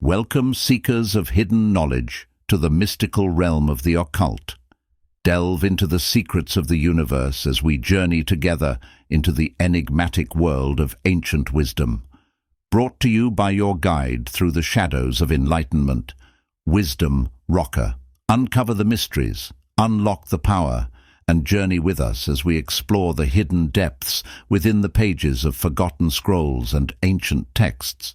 Welcome, seekers of hidden knowledge, to the mystical realm of the occult. Delve into the secrets of the universe as we journey together into the enigmatic world of ancient wisdom. Brought to you by your guide through the shadows of enlightenment, Wisdom Rocker. Uncover the mysteries, unlock the power, and journey with us as we explore the hidden depths within the pages of forgotten scrolls and ancient texts.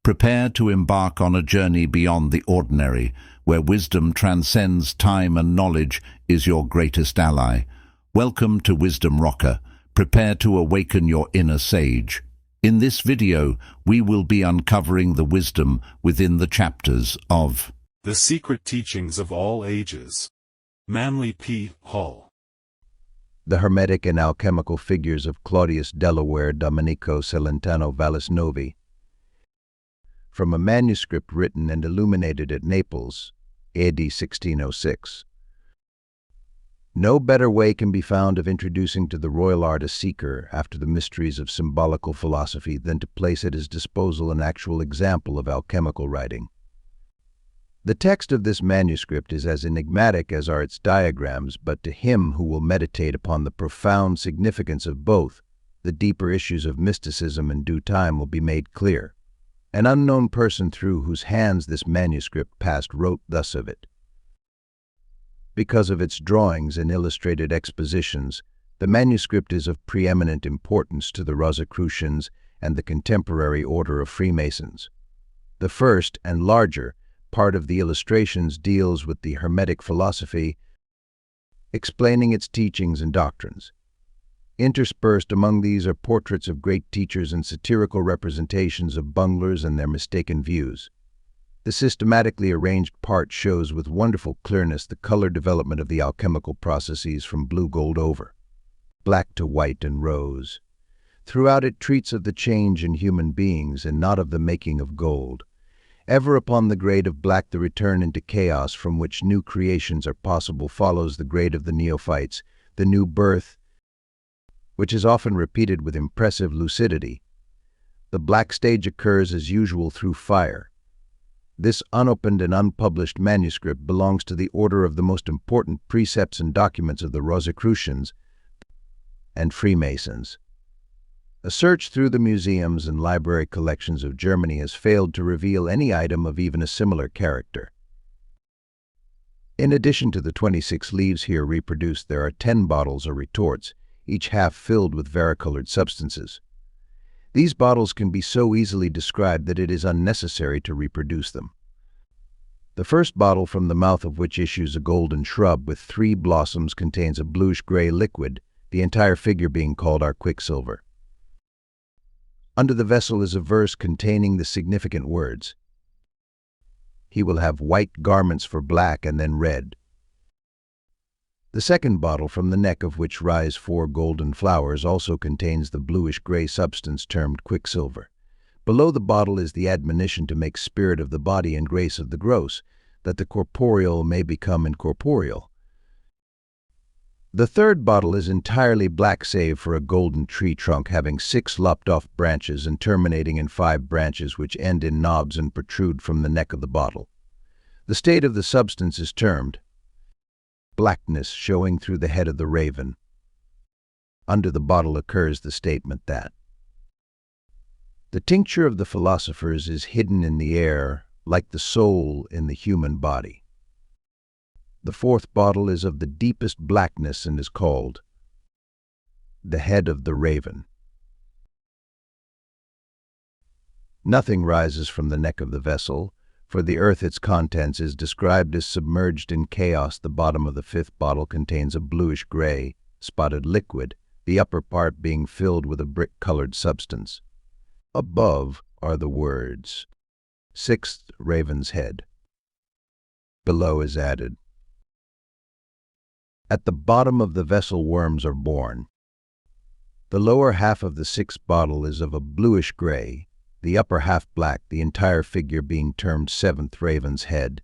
Prepare to embark on a journey beyond the ordinary, where wisdom transcends time and knowledge is your greatest ally. Welcome to Wisdom Rocker. Prepare to awaken your inner sage. In this video, we will be uncovering the wisdom within the chapters of The Secret Teachings of All Ages. Manly P. Hall. The Hermetic and Alchemical Figures of Claudius De Dominico Celentano Vallis Novi. From a manuscript written and illuminated at Naples, AD 1606. No better way can be found of introducing to the royal art a seeker after the mysteries of symbolical philosophy than to place at his disposal an actual example of alchemical writing. The text of this manuscript is as enigmatic as are its diagrams, but to him who will meditate upon the profound significance of both, the deeper issues of mysticism in due time will be made clear. An unknown person through whose hands this manuscript passed wrote thus of it. Because of its drawings and illustrated expositions, the manuscript is of preeminent importance to the Rosicrucians and the contemporary order of Freemasons. The first and larger part of the illustrations deals with the Hermetic philosophy, explaining its teachings and doctrines. Interspersed among these are portraits of great teachers and satirical representations of bunglers and their mistaken views. The systematically arranged part shows with wonderful clearness the color development of the alchemical processes from blue-gold over, black to white and rose. Throughout it treats of the change in human beings and not of the making of gold. Ever upon the grade of black the return into chaos from which new creations are possible follows the grade of the neophytes, the new birth, which is often repeated with impressive lucidity. The black stage occurs as usual through fire. This unopened and unpublished manuscript belongs to the order of the most important precepts and documents of the Rosicrucians and Freemasons. A search through the museums and library collections of Germany has failed to reveal any item of even a similar character. In addition to the 26 leaves here reproduced, there are 10 bottles or retorts, each half filled with varicolored substances. These bottles can be so easily described that it is unnecessary to reproduce them. The first bottle, from the mouth of which issues a golden shrub with 3 blossoms, contains a bluish-gray liquid, the entire figure being called our quicksilver. Under the vessel is a verse containing the significant words, "He will have white garments for black and then red." The second bottle, from the neck of which rise 4 golden flowers, also contains the bluish-gray substance termed quicksilver. Below the bottle is the admonition to make spirit of the body and grace of the gross, that the corporeal may become incorporeal. The third bottle is entirely black save for a golden tree trunk having 6 lopped-off branches and terminating in 5 branches which end in knobs and protrude from the neck of the bottle. The state of the substance is termed blackness showing through the head of the raven. Under the bottle occurs the statement that the tincture of the philosophers is hidden in the air like the soul in the human body. The fourth bottle is of the deepest blackness and is called the head of the raven. Nothing rises from the neck of the vessel, for the earth its contents is described as submerged in chaos. The bottom of the 5th bottle contains a bluish-gray, spotted liquid, the upper part being filled with a brick-colored substance. Above are the words, 6th raven's head. Below is added, at the bottom of the vessel worms are born. The lower half of the 6th bottle is of a bluish-gray, the upper half black, the entire figure being termed 7th raven's head.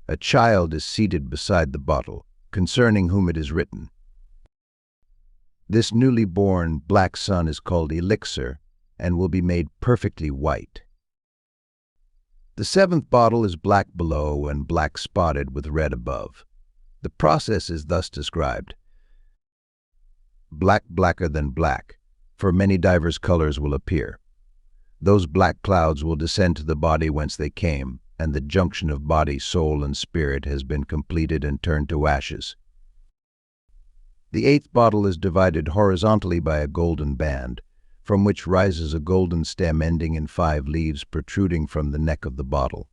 A child is seated beside the bottle, concerning whom it is written, This newly born black sun is called elixir and will be made perfectly white. The seventh bottle is black below and black spotted with red above. The process is thus described. Black blacker than black, for many diverse colors will appear. Those black clouds will descend to the body whence they came, and the junction of body, soul, and spirit has been completed and turned to ashes. The eighth bottle is divided horizontally by a golden band, from which rises a golden stem ending in 5 leaves protruding from the neck of the bottle.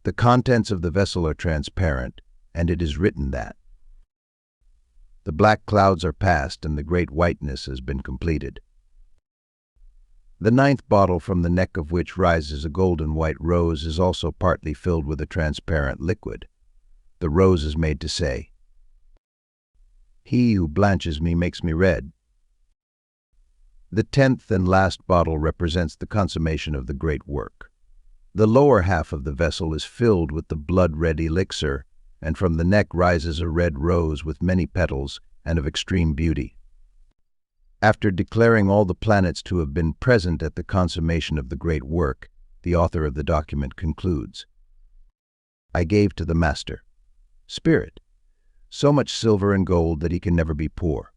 The contents of the vessel are transparent, and it is written that the black clouds are past and the great whiteness has been completed. The ninth bottle, from the neck of which rises a golden white rose, is also partly filled with a transparent liquid. The rose is made to say, "He who blanches me makes me red." The 10th and last bottle represents the consummation of the great work. The lower half of the vessel is filled with the blood-red elixir, and from the neck rises a red rose with many petals and of extreme beauty. After declaring all the planets to have been present at the consummation of the great work, the author of the document concludes, "I gave to the master, Spirit, so much silver and gold that he can never be poor."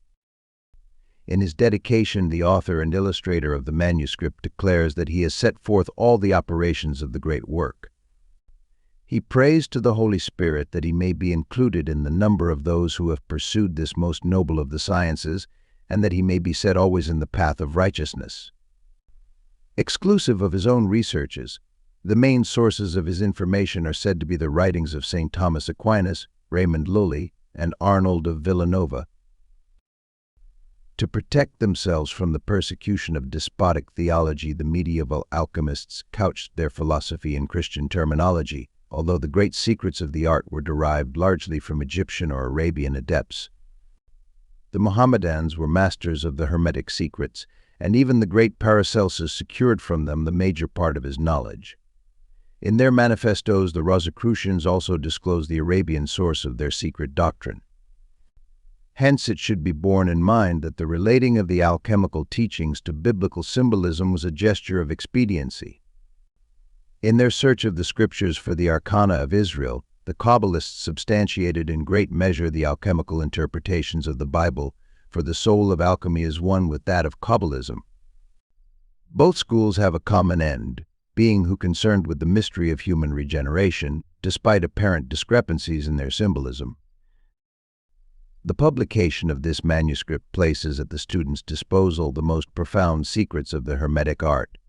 In his dedication, the author and illustrator of the manuscript declares that he has set forth all the operations of the great work. He prays to the Holy Spirit that he may be included in the number of those who have pursued this most noble of the sciences, and that he may be set always in the path of righteousness. Exclusive of his own researches, the main sources of his information are said to be the writings of St. Thomas Aquinas, Raymond Lully, and Arnold of Villanova. To protect themselves from the persecution of despotic theology, the medieval alchemists couched their philosophy in Christian terminology, although the great secrets of the art were derived largely from Egyptian or Arabian adepts. The Mohammedans were masters of the Hermetic secrets, and even the great Paracelsus secured from them the major part of his knowledge. In their manifestos, the Rosicrucians also disclose the Arabian source of their secret doctrine. Hence, it should be borne in mind that the relating of the alchemical teachings to biblical symbolism was a gesture of expediency. In their search of the scriptures for the arcana of Israel, the Kabbalists substantiated in great measure the alchemical interpretations of the Bible, for the soul of alchemy is one with that of Kabbalism. Both schools have a common end, being concerned with the mystery of human regeneration, despite apparent discrepancies in their symbolism. The publication of this manuscript places at the student's disposal the most profound secrets of the Hermetic art.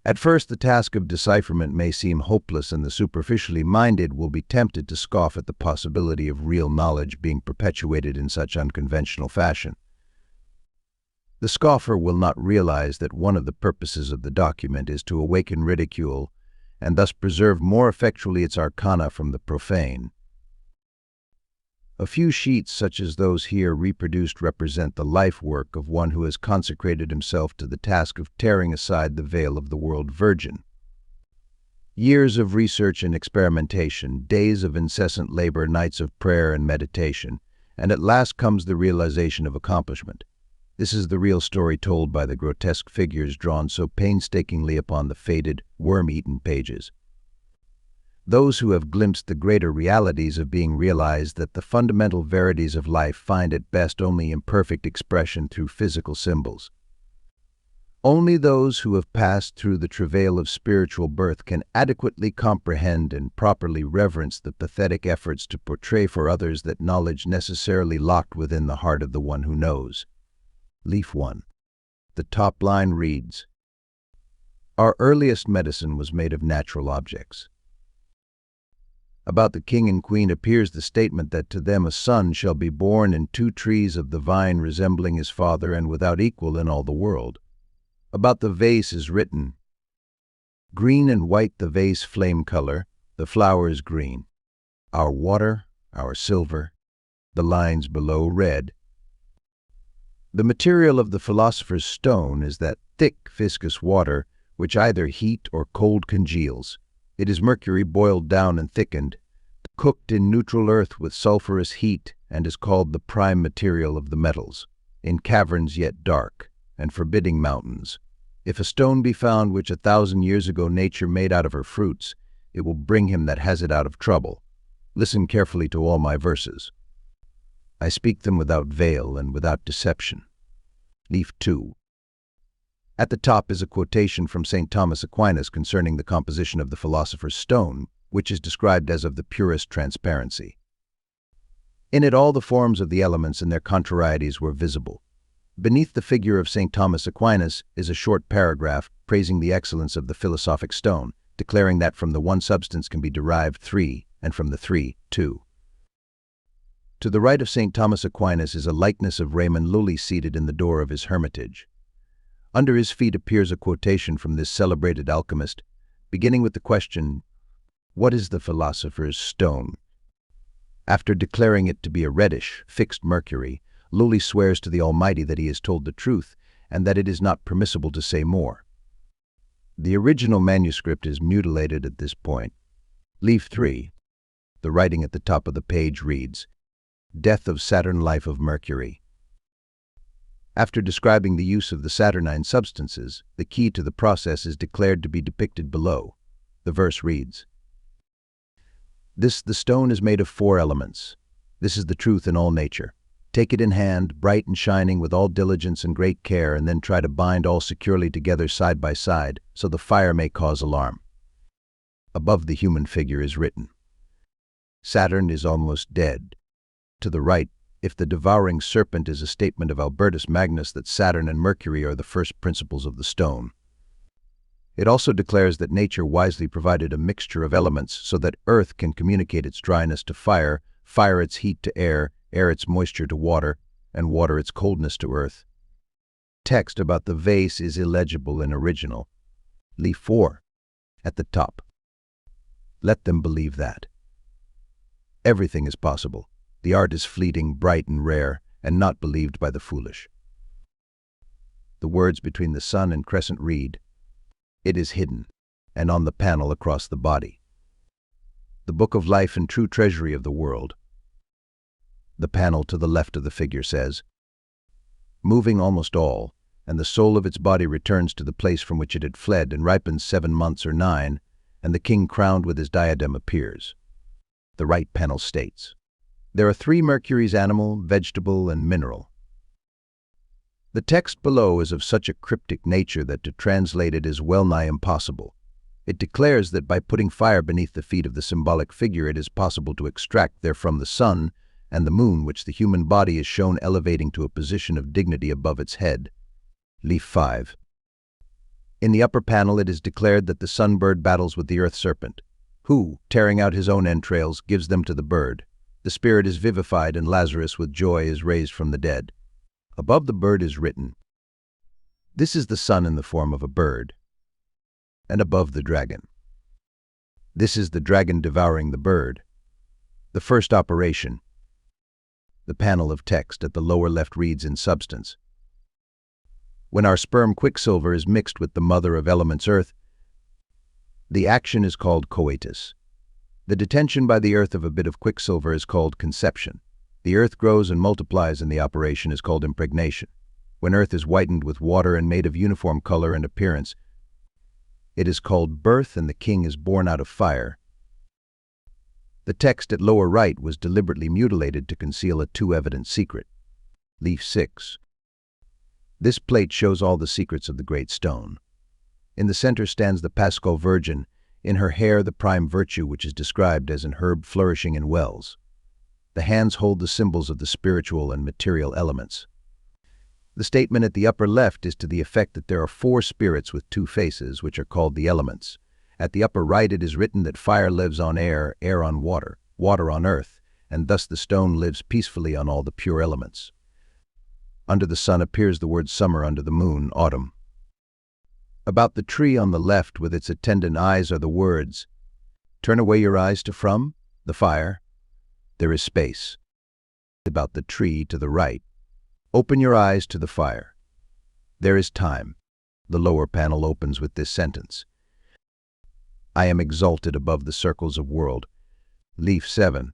At first, the task of decipherment may seem hopeless, and the superficially minded will be tempted to scoff at the possibility of real knowledge being perpetuated in such unconventional fashion. The scoffer will not realize that one of the purposes of the document is to awaken ridicule and thus preserve more effectually its arcana from the profane. A few sheets such as those here reproduced represent the life work of one who has consecrated himself to the task of tearing aside the veil of the world virgin. Years of research and experimentation, days of incessant labor, nights of prayer and meditation, and at last comes the realization of accomplishment. This is the real story told by the grotesque figures drawn so painstakingly upon the faded, worm-eaten pages. Those who have glimpsed the greater realities of being realized that the fundamental verities of life find at best only imperfect expression through physical symbols. Only those who have passed through the travail of spiritual birth can adequately comprehend and properly reverence the pathetic efforts to portray for others that knowledge necessarily locked within the heart of the one who knows. Leaf 1. The top line reads, "Our earliest medicine was made of natural objects." About the king and queen appears the statement that to them a son shall be born in 2 trees of the vine resembling his father and without equal in all the world. About the vase is written, "Green and white the vase flame color, the flower is green. Our water, our silver, the lines below red." The material of the philosopher's stone is that thick, viscous water which either heat or cold congeals. It is mercury boiled down and thickened, cooked in neutral earth with sulphurous heat, and is called the prime material of the metals, in caverns yet dark, and forbidding mountains, If a stone be found which 1,000 years ago nature made out of her fruits, it will bring him that has it out of trouble. Listen carefully to all my verses. I speak them without veil and without deception. Leaf 2. At the top is a quotation from St. Thomas Aquinas concerning the composition of the philosopher's stone, which is described as of the purest transparency. In it all the forms of the elements and their contrarieties were visible. Beneath the figure of St. Thomas Aquinas is a short paragraph praising the excellence of the philosophic stone, declaring that from the one substance can be derived three, and from the three, two. To the right of St. Thomas Aquinas is a likeness of Raymond Lully seated in the door of his hermitage. Under his feet appears a quotation from this celebrated alchemist, beginning with the question, "What is the philosopher's stone?" After declaring it to be a reddish, fixed mercury, Lully swears to the Almighty that he has told the truth and that it is not permissible to say more. The original manuscript is mutilated at this point. Leaf 3. The writing at the top of the page reads, "Death of Saturn, life of Mercury." After describing the use of the Saturnine substances, the key to the process is declared to be depicted below. The verse reads, the stone is made of 4 elements. This is the truth in all nature. Take it in hand, bright and shining with all diligence and great care, and then try to bind all securely together side by side, so the fire may cause alarm." Above the human figure is written, "Saturn is almost dead." To the right, if the devouring serpent is a statement of Albertus Magnus that Saturn and Mercury are the first principles of the stone. It also declares that nature wisely provided a mixture of elements so that earth can communicate its dryness to fire, fire its heat to air, air its moisture to water, and water its coldness to earth. Text about the vase is illegible in original. Leaf 4. At the top. Let them believe that. Everything is possible. The art is fleeting, bright and rare, and not believed by the foolish. The words between the sun and crescent read, "It is hidden," and on the panel across the body, "The book of life and true treasury of the world." The panel to the left of the figure says, "Moving almost all, and the soul of its body returns to the place from which it had fled and ripens 7 months or 9, and the king crowned with his diadem appears." The right panel states, "There are 3 Mercuries: animal, vegetable, and mineral." The text below is of such a cryptic nature that to translate it is well nigh impossible. It declares that by putting fire beneath the feet of the symbolic figure it is possible to extract therefrom the sun and the moon, which the human body is shown elevating to a position of dignity above its head. Leaf 5. In the upper panel it is declared that the sun-bird battles with the earth serpent, who, tearing out his own entrails, gives them to the bird. The spirit is vivified, and Lazarus with joy is raised from the dead. Above the bird is written, "This is the sun in the form of a bird," and above the dragon, "This is the dragon devouring the bird." The first operation. The panel of text at the lower left reads in substance, "When our sperm quicksilver is mixed with the mother of elements earth, the action is called coitus. The detention by the earth of a bit of quicksilver is called conception. The earth grows and multiplies, and the operation is called impregnation. When earth is whitened with water and made of uniform color and appearance, it is called birth, and the king is born out of fire." The text at lower right was deliberately mutilated to conceal a too evident secret. Leaf 6. This plate shows all the secrets of the great stone. In the center stands the Paschal Virgin, in her hair the prime virtue, which is described as an herb flourishing in wells. The hands hold the symbols of the spiritual and material elements. The statement at the upper left is to the effect that there are 4 spirits with 2 faces, which are called the elements. At the upper right it is written that fire lives on air, air on water, water on earth, and thus the stone lives peacefully on all the pure elements. Under the sun appears the word summer, under the moon, autumn. About the tree on the left with its attendant eyes are the words, "Turn away your eyes to from the fire, there is space." About the tree to the right, "Open your eyes to the fire, there is time." The lower panel opens with this sentence, "I am exalted above the circles of world." Leaf 7.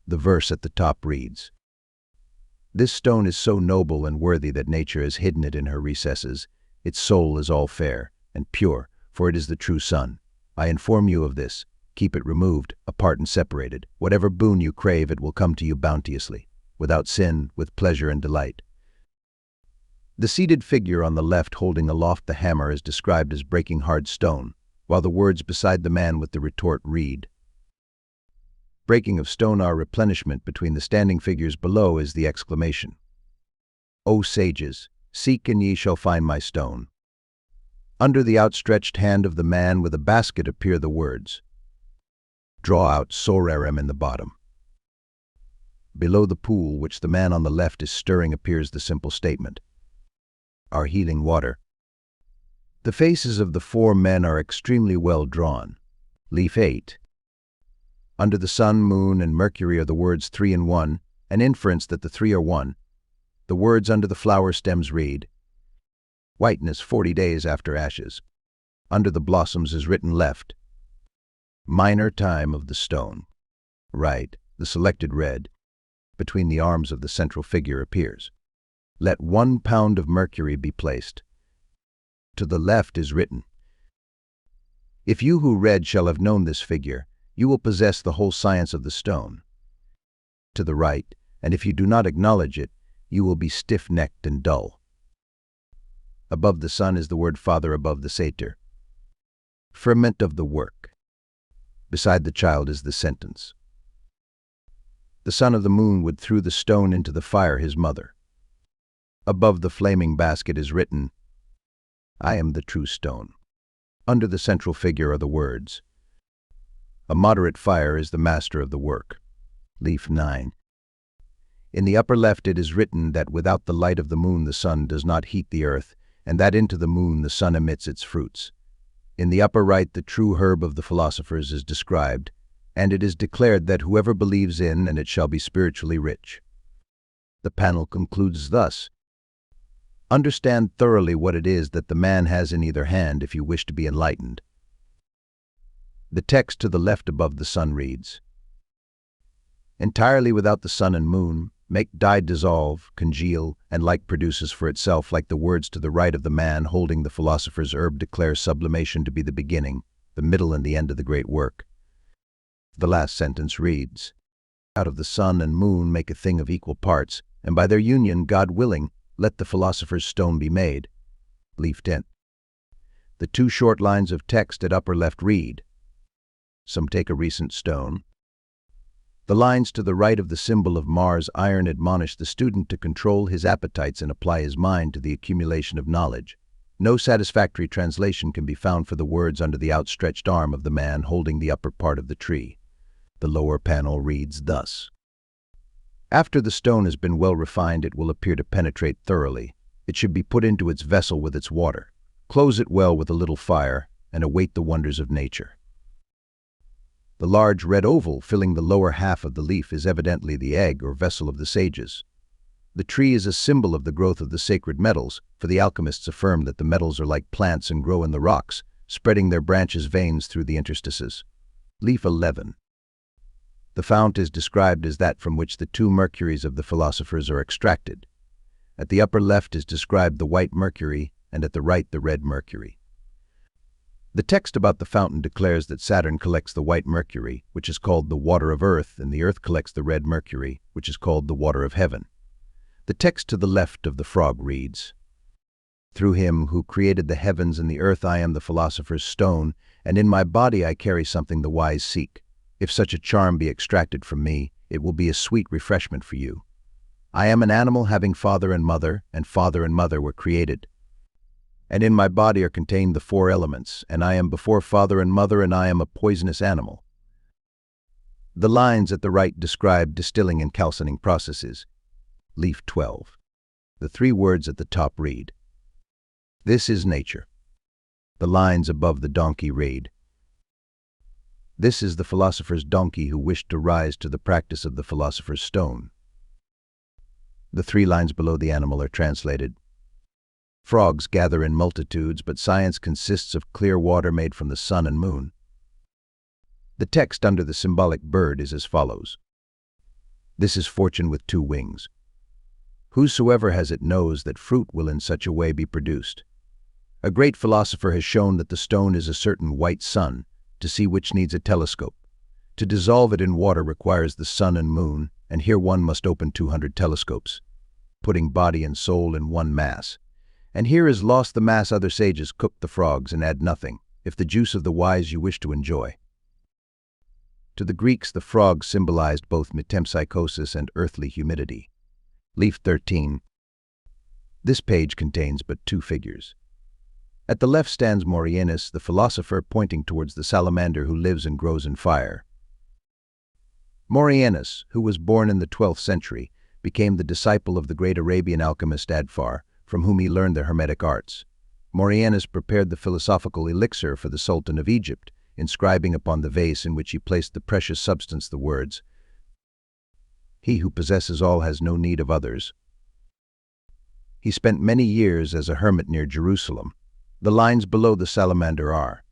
The verse at the top reads, "This stone is so noble and worthy that nature has hidden it in her recesses, Its soul is all fair and pure, for it is the true sun. I inform you of this. Keep it removed, apart and separated. Whatever boon you crave, it will come to you bounteously, without sin, with pleasure and delight. The seated figure on the left holding aloft the hammer is described as breaking hard stone, while the words beside the man with the retort read, breaking of stone are replenishment. Between the standing figures below is the exclamation, O sages, seek and ye shall find my stone. Under the outstretched hand of the man with a basket appear the words, draw out sorarem in the bottom. Below the pool, which the man on the left is stirring, appears the simple statement, our healing water. The faces of the four men are extremely well drawn. Leaf 8. Under the sun, moon, and Mercury are the words 3 and 1, an inference that the three are one. The words under the flower stems read, whiteness 40 days after ashes. Under the blossoms is written left, minor time of the stone. Right, the selected red, between the arms of the central figure appears. Let 1 pound of mercury be placed. To the left is written, if you who read shall have known this figure, you will possess the whole science of the stone. To the right, and if you do not acknowledge it, you will be stiff-necked and dull. Above the sun is the word Father above the satyr. Ferment of the work. Beside the child is the sentence. The son of the moon would throw the stone into the fire, his mother. Above the flaming basket is written, I am the true stone. Under the central figure are the words, a moderate fire is the master of the work. Leaf 9. In the upper left it is written that without the light of the moon the sun does not heat the earth, and that into the moon the sun emits its fruits. In the upper right the true herb of the philosophers is described, and it is declared that whoever believes in, and it shall be spiritually rich. The panel concludes thus, understand thoroughly what it is that the man has in either hand if you wish to be enlightened. The text to the left above the sun reads, entirely without the sun and moon, make dye dissolve, congeal, and like produces for itself, like the words to the right of the man holding the philosopher's herb declares sublimation to be the beginning, the middle, and the end of the great work. The last sentence reads, out of the sun and moon make a thing of equal parts, and by their union, God willing, let the philosopher's stone be made. Leaf 10. The 2 short lines of text at upper left read, some take a recent stone. The lines to the right of the symbol of Mars iron admonish the student to control his appetites and apply his mind to the accumulation of knowledge. No satisfactory translation can be found for the words under the outstretched arm of the man holding the upper part of the tree. The lower panel reads thus, after the stone has been well refined, it will appear to penetrate thoroughly. It should be put into its vessel with its water. Close it well with a little fire, and await the wonders of nature. The large red oval filling the lower half of the leaf is evidently the egg or vessel of the sages. The tree is a symbol of the growth of the sacred metals, for the alchemists affirm that the metals are like plants and grow in the rocks, spreading their branches veins through the interstices. Leaf 11. The fount is described as that from which the 2 mercuries of the philosophers are extracted. At the upper left is described the white mercury, and at the right the red mercury. The text about the fountain declares that Saturn collects the white mercury, which is called the water of earth, and the earth collects the red mercury, which is called the water of heaven. The text to the left of the frog reads, through him who created the heavens and the earth I am the philosopher's stone, and in my body I carry something the wise seek. If such a charm be extracted from me, it will be a sweet refreshment for you. I am an animal having father and mother were created. And in my body are contained the 4 elements, and I am before father and mother, and I am a poisonous animal. The lines at the right describe distilling and calcining processes. Leaf 12. The 3 words at the top read, this is nature. The lines above the donkey read, this is the philosopher's donkey who wished to rise to the practice of the philosopher's stone. The 3 lines below the animal are translated, frogs gather in multitudes, but science consists of clear water made from the sun and moon. The text under the symbolic bird is as follows, this is fortune with 2 wings. Whosoever has it knows that fruit will in such a way be produced. A great philosopher has shown that the stone is a certain white sun, to see which needs a telescope. To dissolve it in water requires the sun and moon, and here one must open 200 telescopes, putting body and soul in one mass. And here is lost the mass other sages cook the frogs and add nothing, if the juice of the wise you wish to enjoy. To the Greeks, the frogs symbolized both metempsychosis and earthly humidity. Leaf 13. This page contains but 2 figures. At the left stands Morianus, the philosopher, pointing towards the salamander who lives and grows in fire. Morianus, who was born in the 12th century, became the disciple of the great Arabian alchemist Adfar, from whom he learned the Hermetic arts. Morianus prepared the philosophical elixir for the Sultan of Egypt, inscribing upon the vase in which he placed the precious substance the words, "He who possesses all has no need of others." He spent many years as a hermit near Jerusalem. The lines below the salamander are,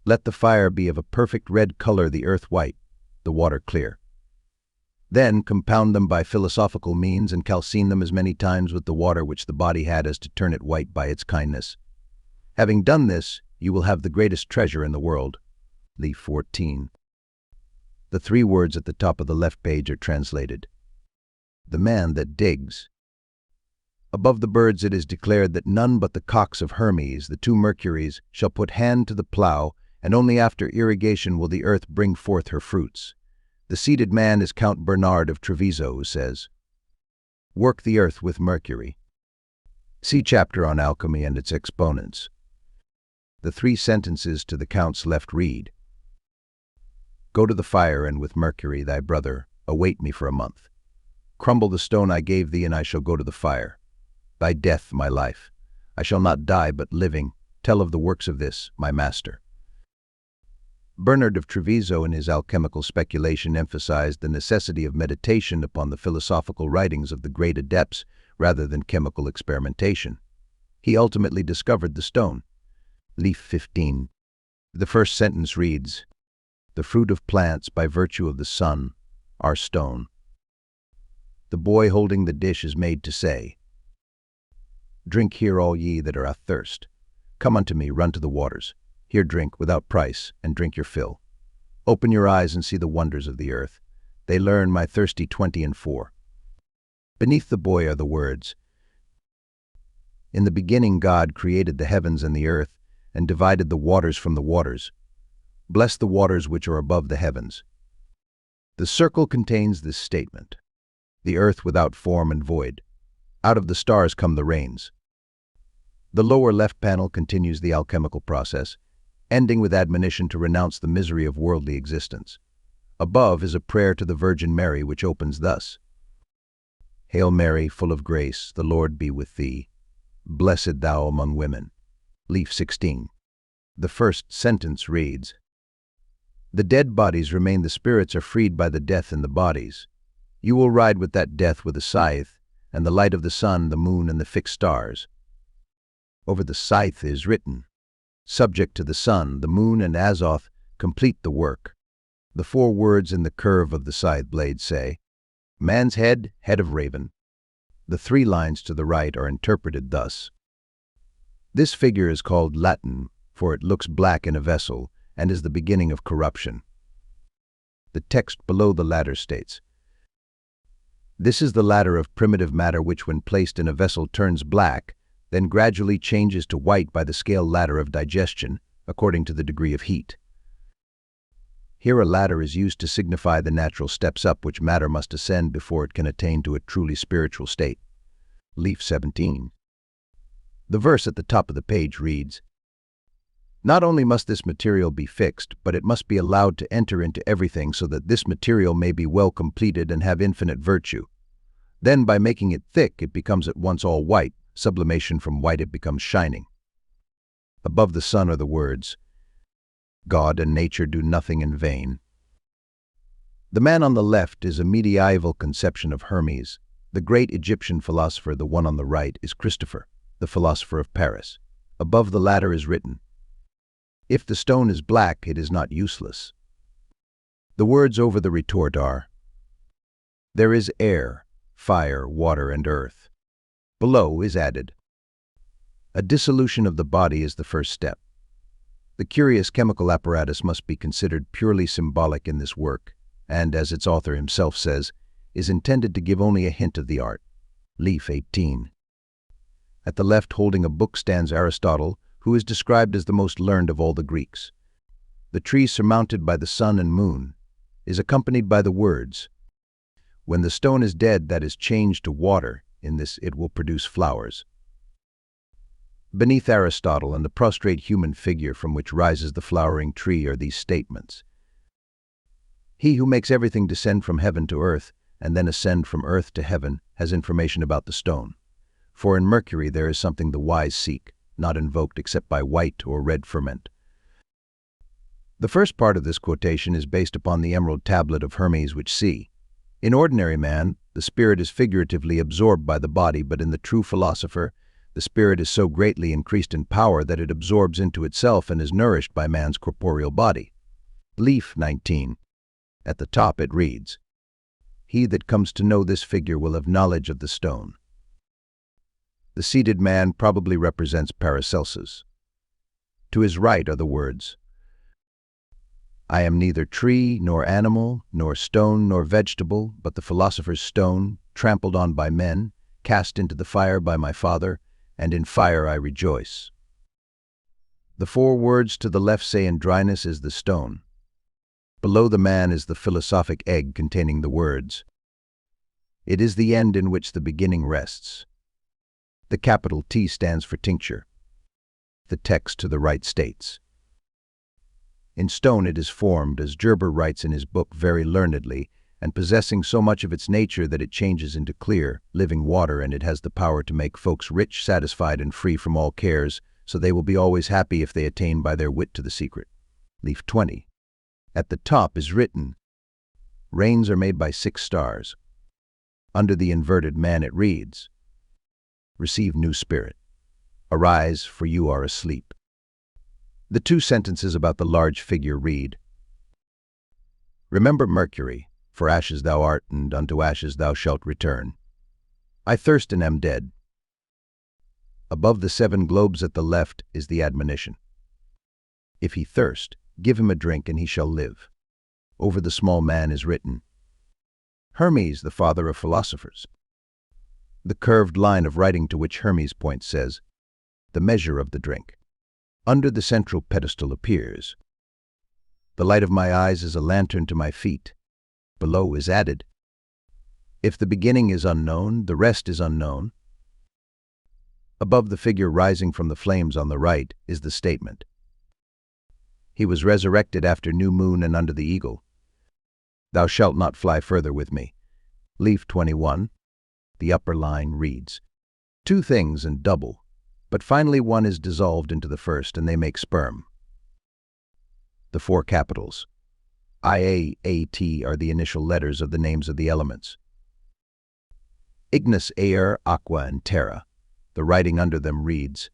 "Let the fire be of a perfect red color, the earth white, the water clear. Then compound them by philosophical means and calcine them as many times with the water which the body had as to turn it white by its kindness. Having done this, you will have the greatest treasure in the world." Leaf 14. The 3 words at the top of the left page are translated, "The man that digs." Above the birds it is declared that none but the cocks of Hermes, the 2 Mercuries, shall put hand to the plough, and only after irrigation will the earth bring forth her fruits. The seated man is Count Bernard of Treviso, who says, "Work the earth with Mercury." See chapter on alchemy and its exponents. The 3 sentences to the Count's left read, "Go to the fire, and with Mercury, thy brother, await me for a month. Crumble the stone I gave thee, and I shall go to the fire. Thy death, my life. I shall not die, but living, tell of the works of this, my master." Bernard of Treviso in his alchemical speculation emphasized the necessity of meditation upon the philosophical writings of the great adepts rather than chemical experimentation. He ultimately discovered the stone. Leaf 15. The first sentence reads, "The fruit of plants, by virtue of the sun, are stone." The boy holding the dish is made to say, "Drink here, all ye that are athirst. Come unto me, run to the waters. Here drink, without price, and drink your fill. Open your eyes and see the wonders of the earth. They learn my thirsty 20 and 4. Beneath the boy are the words, "In the beginning God created the heavens and the earth, and divided the waters from the waters. Bless the waters which are above the heavens." The circle contains this statement, "The earth without form and void. Out of the stars come the rains." The lower left panel continues the alchemical process, ending with admonition to renounce the misery of worldly existence. Above is a prayer to the Virgin Mary, which opens thus, "Hail Mary, full of grace, the Lord be with thee. Blessed thou among women." Leaf 16. The first sentence reads, "The dead bodies remain, the spirits are freed by the death in the bodies. You will ride with that death with a scythe, and the light of the sun, the moon, and the fixed stars." Over the scythe is written, "Subject to the sun, the moon, and Azoth, complete the work." The 4 words in the curve of the scythe blade say, "Man's head, head of raven." The 3 lines to the right are interpreted thus. This figure is called Latin, for it looks black in a vessel, and is the beginning of corruption. The text below the latter states, "This is the ladder of primitive matter which when placed in a vessel turns black, then gradually changes to white by the scale ladder of digestion, according to the degree of heat." Here a ladder is used to signify the natural steps up which matter must ascend before it can attain to a truly spiritual state. Leaf 17. The verse at the top of the page reads, "Not only must this material be fixed, but it must be allowed to enter into everything so that this material may be well completed and have infinite virtue. Then by making it thick it becomes at once all white, sublimation from white it becomes shining." Above the sun are the words, "God and nature do nothing in vain." The man on the left is a medieval conception of Hermes. The great Egyptian philosopher, the one on the right, is Christopher, the philosopher of Paris. Above the latter is written, "If the stone is black, it is not useless." The words over the retort are, "There is air, fire, water, and earth." Below is added, A dissolution of the body is the first step. The curious chemical apparatus must be considered purely symbolic in this work, and, as its author himself says, is intended to give only a hint of the art. Leaf 18. At the left, holding a book, stands Aristotle, who is described as the most learned of all the Greeks. The tree surmounted by the sun and moon is accompanied by the words, "When the stone is dead, that is changed to water, in this it will produce flowers." Beneath Aristotle and the prostrate human figure from which rises the flowering tree are these statements. He who makes everything descend from heaven to earth and then ascend from earth to heaven has information about the stone. For in Mercury there is something the wise seek, not invoked except by white or red ferment. The first part of this quotation is based upon the emerald tablet of Hermes, which see. In ordinary man, the spirit is figuratively absorbed by the body, but in the true philosopher, the spirit is so greatly increased in power that it absorbs into itself and is nourished by man's corporeal body. Leaf 19. At the top it reads, "He that comes to know this figure will have knowledge of the stone." The seated man probably represents Paracelsus. To his right are the words, "I am neither tree, nor animal, nor stone, nor vegetable, but the philosopher's stone, trampled on by men, cast into the fire by my Father, and in fire I rejoice." The four words to the left say in dryness is the stone. Below the man is the philosophic egg containing the words, "It is the end in which the beginning rests." The capital T stands for tincture. The text to the right states, "In stone it is formed, as Gerber writes in his book very learnedly, and possessing so much of its nature that it changes into clear, living water, and it has the power to make folks rich, satisfied, and free from all cares, so they will be always happy if they attain by their wit to the secret." Leaf 20. At the top is written, "Rains are made by 6 stars." Under the inverted man it reads, "Receive new spirit. Arise, for you are asleep." The two sentences about the large figure read, "Remember Mercury, for ashes thou art, and unto ashes thou shalt return. I thirst and am dead." Above the 7 globes at the left is the admonition, "If he thirst, give him a drink and he shall live." Over the small man is written, "Hermes, the father of philosophers." The curved line of writing to which Hermes points says, "The measure of the drink." Under the central pedestal appears, "The light of my eyes is a lantern to my feet." Below is added, "If the beginning is unknown, the rest is unknown." Above the figure rising from the flames on the right is the statement, "He was resurrected after new moon and under the eagle. Thou shalt not fly further with me." Leaf 21. The upper line reads, "Two things and double, but finally one is dissolved into the first, and they make sperm." The 4 capitals, IAAT, are the initial letters of the names of the elements. Ignis, air, aqua, and terra. The writing under them reads,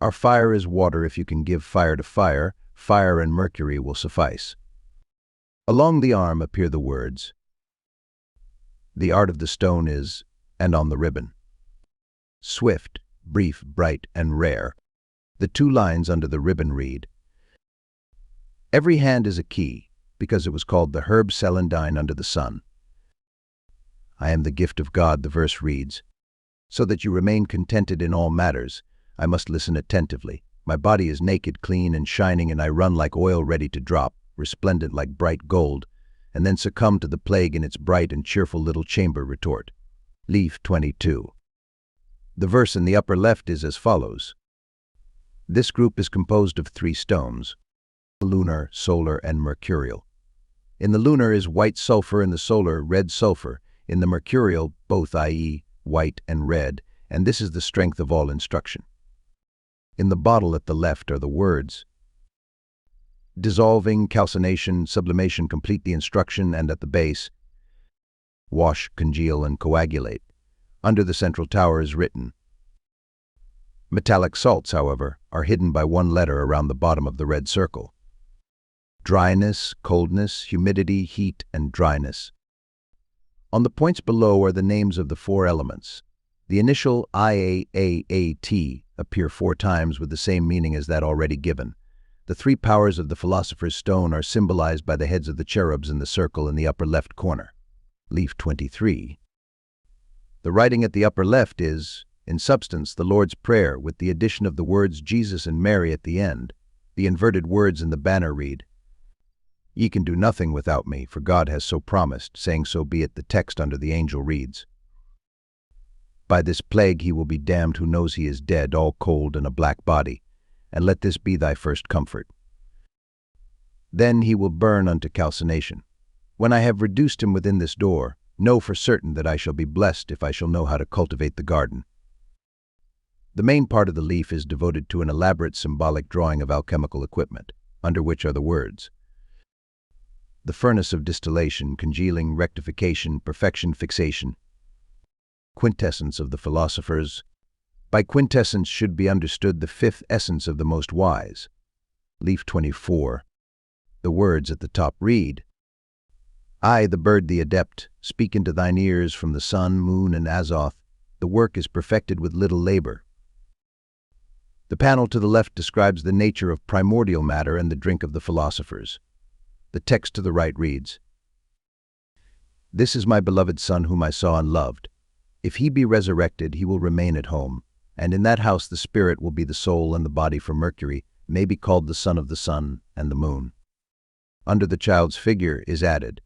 "Our fire is water. If you can give fire to fire, fire and mercury will suffice." Along the arm appear the words, "The art of the stone is," and on the ribbon, "Swift, brief, bright, and rare." The 2 lines under the ribbon read, "Every hand is a key, because it was called the herb celandine under the sun." "I am the gift of God," the verse reads, "so that you remain contented in all matters. I must listen attentively. My body is naked, clean, and shining, and I run like oil ready to drop, resplendent like bright gold, and then succumb to the plague in its bright and cheerful little chamber retort." Leaf 22. The verse in the upper left is as follows. This group is composed of 3 stones, lunar, solar, and mercurial. In the lunar is white sulfur, in the solar, red sulfur, in the mercurial, both, i.e., white and red, and this is the strength of all instruction. In the bottle at the left are the words, "Dissolving, calcination, sublimation complete the instruction," and at the base, "Wash, congeal, and coagulate." Under the central tower is written. Metallic salts, however, are hidden by 1 letter around the bottom of the red circle. Dryness, coldness, humidity, heat, and dryness. On the points below are the names of the 4 elements. The initial IAAAT appear 4 times with the same meaning as that already given. The 3 powers of the Philosopher's Stone are symbolized by the heads of the cherubs in the circle in the upper left corner. Leaf 23. The writing at the upper left is, in substance, the Lord's Prayer, with the addition of the words Jesus and Mary at the end. The inverted words in the banner read, "Ye can do nothing without me, for God has so promised, saying so be it." The text under the angel reads, "By this plague he will be damned who knows he is dead, all cold and a black body, and let this be thy first comfort. Then he will burn unto calcination. When I have reduced him within this door, know for certain that I shall be blessed if I shall know how to cultivate the garden." The main part of the leaf is devoted to an elaborate symbolic drawing of alchemical equipment, under which are the words, "The furnace of distillation, congealing, rectification, perfection, fixation." Quintessence of the philosophers. By quintessence should be understood the 5th essence of the most wise. Leaf 24. The words at the top read, "I, the bird the adept, speak into thine ears from the sun, moon, and Azoth. The work is perfected with little labor." The panel to the left describes the nature of primordial matter and the drink of the philosophers. The text to the right reads, "This is my beloved Son whom I saw and loved. If he be resurrected, he will remain at home, and in that house the spirit will be the soul and the body for Mercury, may be called the son of the sun and the moon." Under the child's figure is added,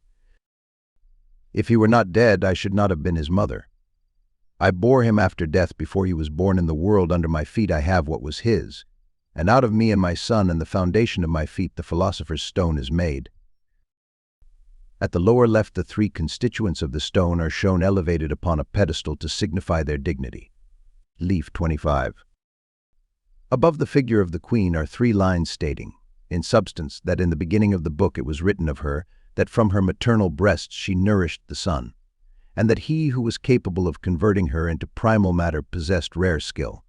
"If he were not dead, I should not have been his mother. I bore him after death before he was born in the world. Under my feet I have what was his, and out of me and my son and the foundation of my feet the Philosopher's Stone is made." At the lower left, the 3 constituents of the stone are shown elevated upon a pedestal to signify their dignity. Leaf 25. Above the figure of the Queen are 3 lines stating, in substance, that in the beginning of the book it was written of her, that from her maternal breasts she nourished the sun, and that he who was capable of converting her into primal matter possessed rare skill.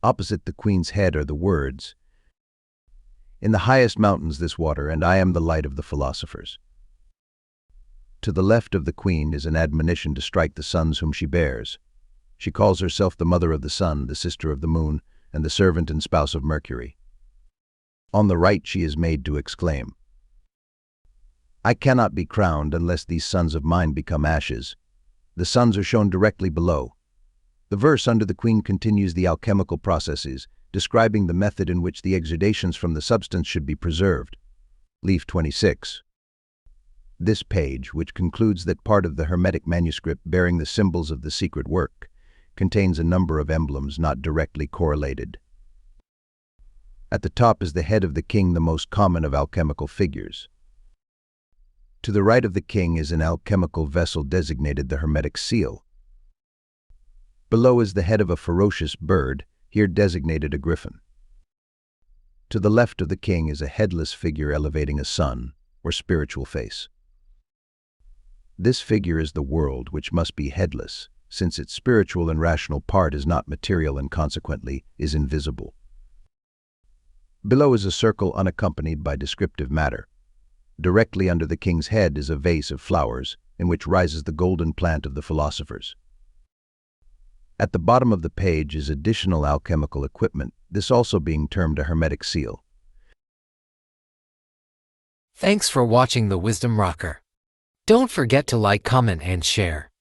Opposite the Queen's head are the words, "In the highest mountains this water, and I am the light of the philosophers." To the left of the Queen is an admonition to strike the sons whom she bears. She calls herself the mother of the sun, the sister of the moon, and the servant and spouse of Mercury. On the right she is made to exclaim, "I cannot be crowned unless these sons of mine become ashes." The sons are shown directly below. The verse under the Queen continues the alchemical processes, describing the method in which the exudations from the substance should be preserved. Leaf 26. This page, which concludes that part of the Hermetic manuscript bearing the symbols of the secret work, contains a number of emblems not directly correlated. At the top is the head of the king, the most common of alchemical figures. To the right of the king is an alchemical vessel designated the Hermetic seal. Below is the head of a ferocious bird, here designated a griffin. To the left of the king is a headless figure elevating a sun, or spiritual face. This figure is the world, which must be headless, since its spiritual and rational part is not material and consequently is invisible. Below is a circle unaccompanied by descriptive matter. Directly under the king's head is a vase of flowers, in which rises the golden plant of the philosophers. At the bottom of the page is additional alchemical equipment, this also being termed a Hermetic seal. Thanks for watching the Wisdom Rocker. Don't forget to like, comment, and share.